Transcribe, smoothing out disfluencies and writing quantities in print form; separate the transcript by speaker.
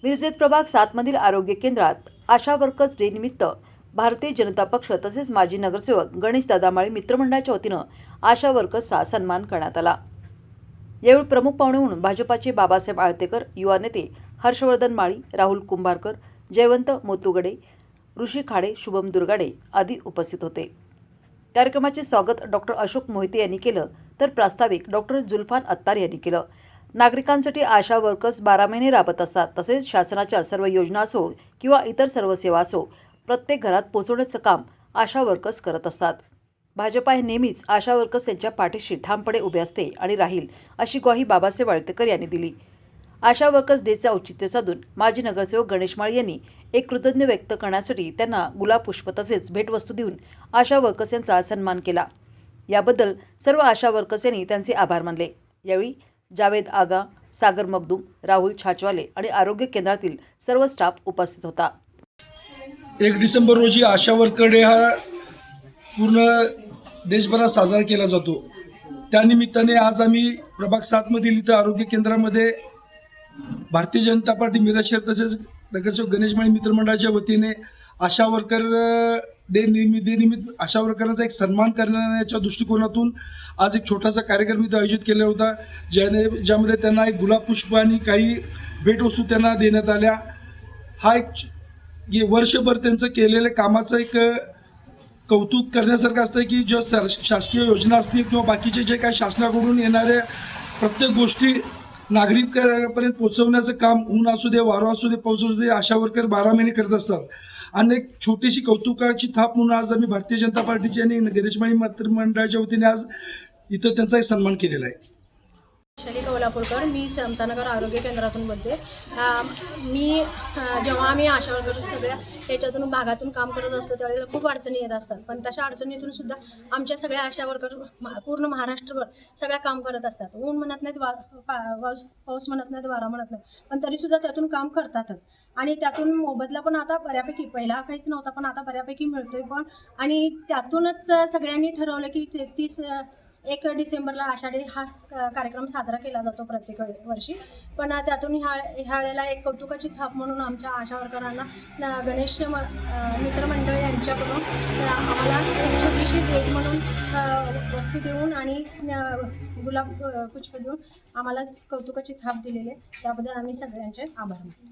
Speaker 1: मिरजेत प्रभाग 7 मधील आरोग्य केंद्रात आशा वर्कर्स डे निमित्त भारतीय जनता पक्ष तसेच माजी नगरसेवक गणेश दादा माळी मित्रमंडळाच्या वतीनं आशा वर्कर्सचा सन्मान करण्यात आला। यावेळी प्रमुख पाहुणे म्हणून भाजपाचे बाबासाहेब आळतेकर, युवा नेते हर्षवर्धन माळी, राहुल कुंभारकर, जयवंत मोतुगडे, ऋषी खाडे, शुभम दुर्गाडे आदी उपस्थित होते। कार्यक्रमाचे स्वागत डॉक्टर अशोक मोहिते यांनी केलं तर प्रास्ताविक डॉक्टर जुल्फान अत्तार यांनी केलं। नागरिकांसाठी आशा वर्कर्स 12 महिने राबत असतात। तसेच शासनाच्या सर्व योजना असो किंवा इतर सर्व सेवा असो प्रत्येक घरात पोहोचवण्याचं काम आशा वर्कर्स करत असतात। भाजपा हे नेहमीच आशा वर्कर्स यांच्या पाठीशी ठामपणे उभे असते आणि राहील अशी ग्वाही बाबासाहेब आळतेकर यांनी दिली। आशा वर्कर्स डेचे औचित्य साधून माजी नगरसेवक गणेश माळी यांनी एक कृतज्ञ व्यक्त करण्यासाठी त्यांना गुलाब पुष्प तसेच भेटवस्तू देऊन आशा वर्कर्स यांचा सन्मान केला। याबद्दल सर्व आशा वर्कर्स यांनी त्यांचे आभार मानले। यावेळी जावेद आगा, सागर मगदूम, राहुल छाचवाले आणि आरोग्य केंद्रातील सर्व स्टाफ उपस्थित होता।
Speaker 2: 1 डिसेंबर रोजी आशा वर्कर डे हा पूर्ण देशभरात साजरा केला जातो। त्यानिमित्ताने आज आम्ही प्रभाग 7 मधील इथं आरोग्य केंद्रामध्ये भारतीय जनता पार्टी मिरज शहर तसेच नगरसेवक गणेश माळी मित्रमंडळाच्या वतीने आशा वर्कर डे निमित्त आशा वर्करांचा एक सन्मान करण्याच्या दृष्टिकोनातून आज एक छोटासा कार्यक्रम इथं आयोजित केला होता, ज्यामध्ये त्यांना एक गुलाब पुष्प आणि काही भेटवस्तू त्यांना देण्यात आल्या। हा एक वर्षभर त्यांचं केलेल्या कामाचं एक कौतुक करण्यासारखं असतं की जो शासकीय योजना असतील किंवा बाकीचे जे काही शासनाकडून येणाऱ्या प्रत्येक गोष्टी नागरिकांपर्यंत पोहोचवण्याचं काम ऊन असू दे, वारा असू दे, पाऊस असू दे, आशा वर्कर 12 महिने करत असतात। आणि एक छोटीशी कौतुकाची थाप म्हणून आज आम्ही भारतीय जनता पार्टीची आणि गणेश माळी मित्रमंडळाच्या वतीने आज इथं त्यांचा एक सन्मान केलेला आहे।
Speaker 3: शैली कोल्हापूरकर, मी समतानगर आरोग्य केंद्रातून बोलते। मी जेव्हा आम्ही आशा वर्कर सगळ्या याच्यातून भागातून काम करत असतो त्यावेळेला खूप अडचणी येत असतात, पण तशा अडचणीतून सुद्धा आमच्या सगळ्या आशा वर्कर पूर्ण महाराष्ट्रभर सगळ्या काम करत असतात। ऊन म्हणत नाहीत, पाऊस म्हणत नाहीत, वारा म्हणत नाही, पण तरीसुद्धा त्यातून काम करतातच। आणि त्यातून मोबदला पण आता बऱ्यापैकी, पहिला काहीच नव्हता पण आता बऱ्यापैकी मिळतोय पण। आणि त्यातूनच सगळ्यांनी ठरवलं की 1 डिसेंबरला आषाढ हा कार्यक्रम साजरा केला जातो प्रत्येक वर्षी, पण त्यातून ह्या वेळेला एक कौतुकाची थाप म्हणून आमच्या आशा वर्करांना गणेश मित्रमंडळ यांच्याकडून आम्हाला एक छोटीशी भेट म्हणून वस्तू देऊन आणि गुलाब पुष्प देऊन आम्हाला कौतुकाची थाप दिलेली आहे। त्याबद्दल आम्ही सगळ्यांचे आभार मानतो।